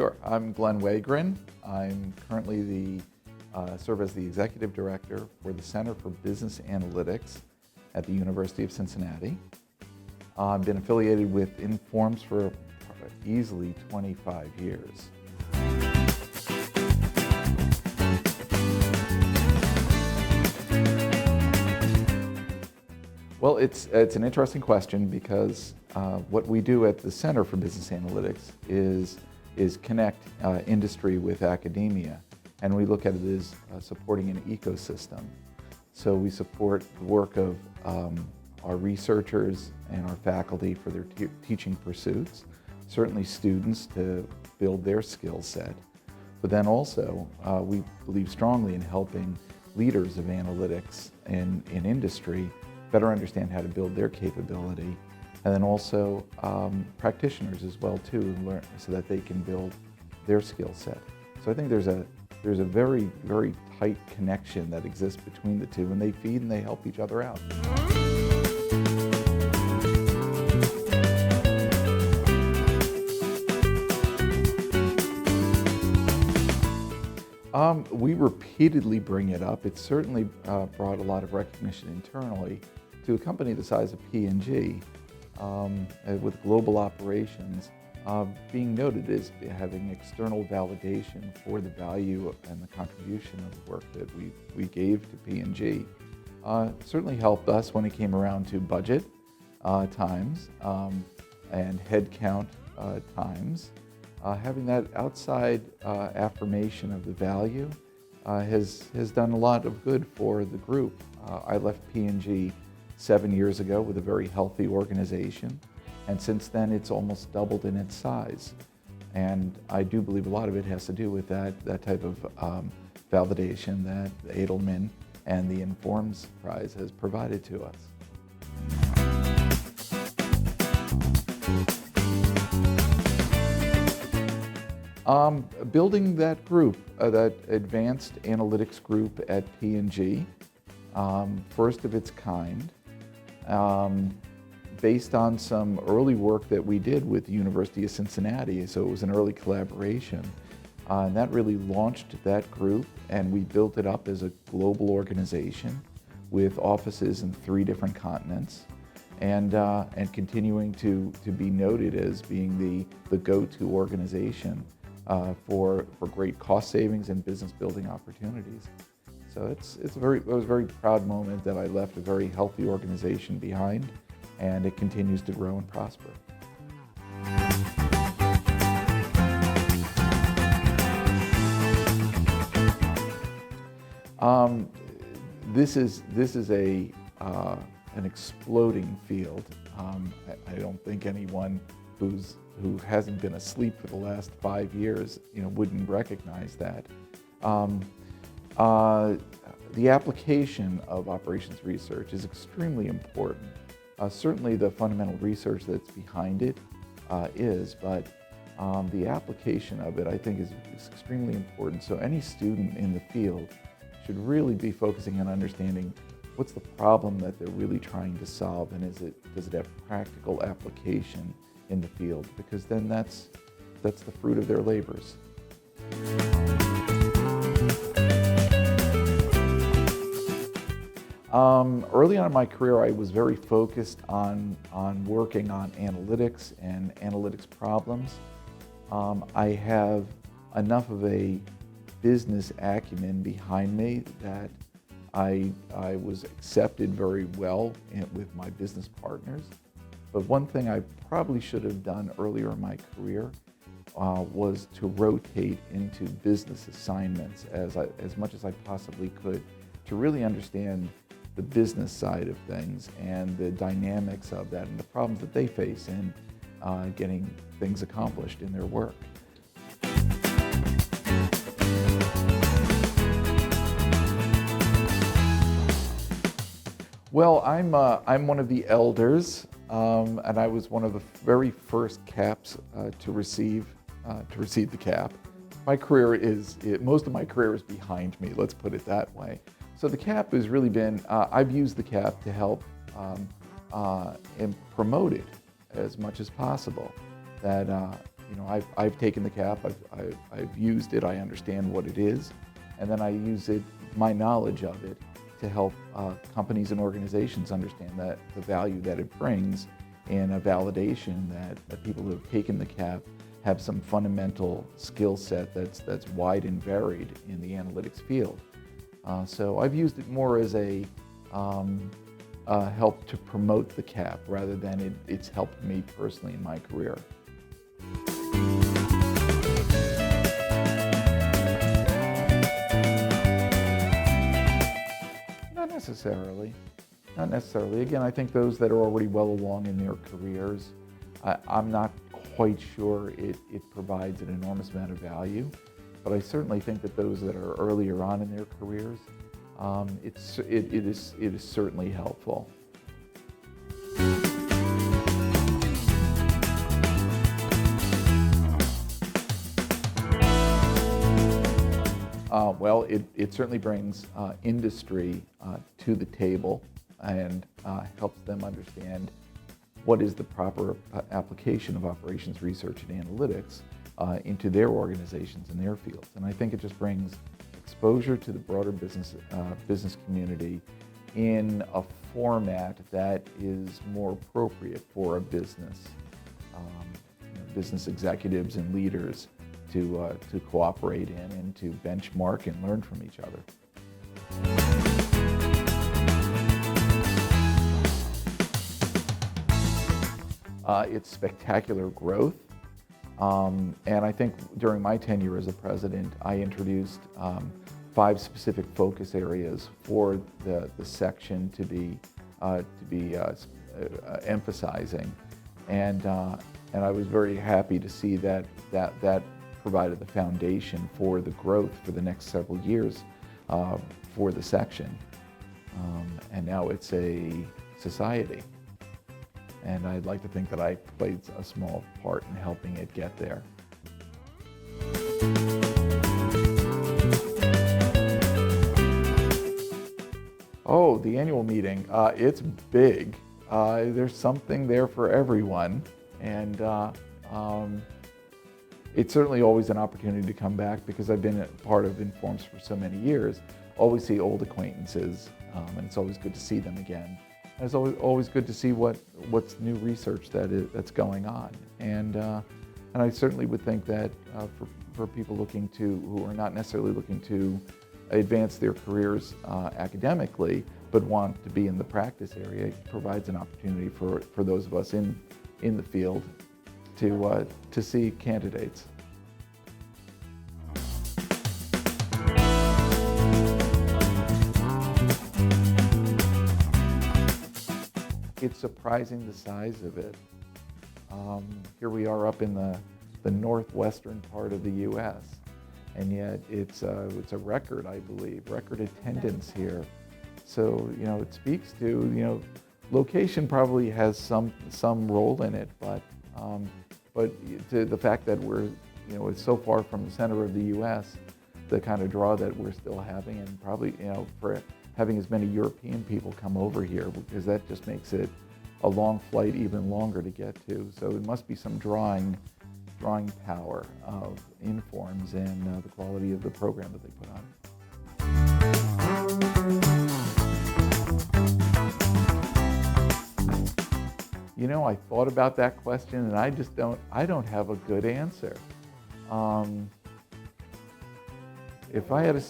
Sure. I'm Glenn Wegryn. I'm currently serve as the Executive Director for the Center for Business Analytics at the University of Cincinnati. I've been affiliated with Informs for easily 25 years. Well, it's an interesting question because what we do at the Center for Business Analytics is connect industry with academia, and we look at it as supporting an ecosystem. So we support the work of our researchers and our faculty for their teaching pursuits, certainly students to build their skill set, but then also we believe strongly in helping leaders of analytics in industry better understand how to build their capability, and then also practitioners as well too, learn so that they can build their skill set. So I think there's a very, very tight connection that exists between the two, and they feed and they help each other out. We repeatedly bring it up. It's certainly brought a lot of recognition internally to a company the size of P&G, with global operations, being noted as having external validation for the value and the contribution of the work that we gave to P&G. Certainly helped us when it came around to budget times and headcount times. Having that outside affirmation of the value has done a lot of good for the group. I left P&G 7 years ago with a very healthy organization, and since then it's almost doubled in its size. And I do believe a lot of it has to do with that type of validation that Edelman and the Informs Prize has provided to us. Building that group, that advanced analytics group at P&G, first of its kind, based on some early work that we did with the University of Cincinnati, so it was an early collaboration. And that really launched that group, and we built it up as a global organization with offices in 3 different continents, and continuing to be noted as being the go-to organization for great cost savings and business building opportunities. So it was a very proud moment that I left a very healthy organization behind, and it continues to grow and prosper. This is an exploding field. I don't think anyone who hasn't been asleep for the last 5 years, wouldn't recognize that. The application of operations research is extremely important. Certainly the fundamental research that's behind it is, but the application of it, I think, is extremely important. So any student in the field should really be focusing on understanding what's the problem that they're really trying to solve, and does it have practical application in the field, because then that's the fruit of their labors. Early on in my career, I was very focused on working on analytics and analytics problems. I have enough of a business acumen behind me that I was accepted very well with my business partners. But one thing I probably should have done earlier in my career was to rotate into business assignments as much as I possibly could, to really understand the business side of things and the dynamics of that and the problems that they face in getting things accomplished in their work. Well, I'm one of the elders, and I was one of the very first caps to receive the cap. My career most of my career is behind me, let's put it that way. So the cap has really been, I've used the cap to help and promote it as much as possible. That I've taken the cap, I've used it, I understand what it is, and then I use it, my knowledge of it, to help companies and organizations understand that the value that it brings, and a validation that people who have taken the cap have some fundamental skill set that's wide and varied in the analytics field. So I've used it more as a help to promote the cap rather than it's helped me personally in my career. Not necessarily. Not necessarily. Again, I think those that are already well along in their careers, I'm not quite sure it provides an enormous amount of value, but I certainly think that those that are earlier on in their careers, it is certainly helpful. Well, it certainly brings industry to the table and helps them understand what is the proper application of operations research and analytics into their organizations and their fields. And I think it just brings exposure to the broader business community in a format that is more appropriate for a business. Business executives and leaders to cooperate in and to benchmark and learn from each other. It's spectacular growth, and I think during my tenure as a president, I introduced 5 specific focus areas for the section to be emphasizing, and I was very happy to see that provided the foundation for the growth for the next several years for the section, and now it's a society. And I'd like to think that I played a small part in helping it get there. Oh, the annual meeting, it's big. There's something there for everyone. And it's certainly always an opportunity to come back because I've been a part of Informs for so many years. Always see old acquaintances, and it's always good to see them again. And it's always good to see what's new research that's going on. And I certainly would think that for people who are not necessarily looking to advance their careers academically, but want to be in the practice area, it provides an opportunity for those of us in the field to see candidates. It's surprising the size of it. Here we are up in the northwestern part of the U.S., and yet it's a record, I believe, record attendance here. So it speaks to location probably has some role in it, but to the fact that we're it's so far from the center of the U.S., the kind of draw that we're still having, and probably for having as many European people come over here, because that just makes it a long flight even longer to get to. So it must be some drawing power of Informs and the quality of the program that they put on. I thought about that question, and I don't have a good answer. If I had a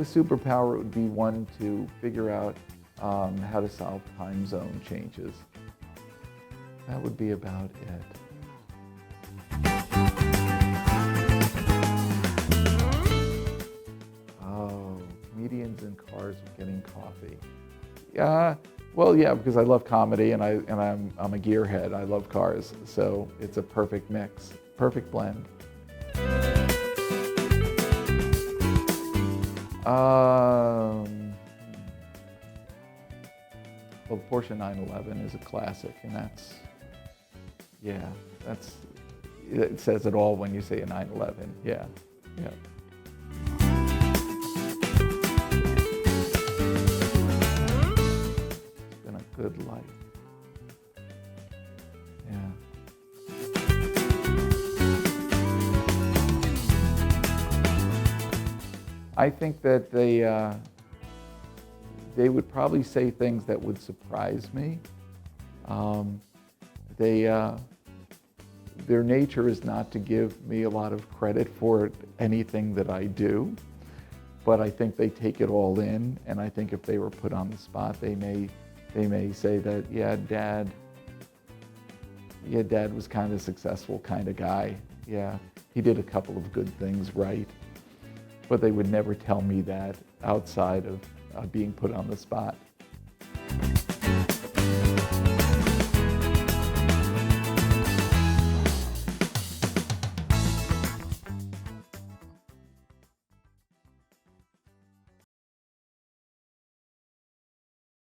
superpower, it would be one to figure out how to solve time zone changes. That would be about it. Oh, comedians in cars getting coffee. Well, yeah, because I love comedy and I'm a gearhead. I love cars, so it's a perfect mix, perfect blend. Well, the Porsche 911 is a classic, and it says it all when you say a 911. Yeah. It's been a good life. Yeah. I think that they would probably say things that would surprise me. Um, they, their nature is not to give me a lot of credit for anything that I do, but I think they take it all in, and I think if they were put on the spot, they may say that, yeah, Dad was kind of a successful kind of guy. Yeah, he did a couple of good things right, but they would never tell me that outside of being put on the spot.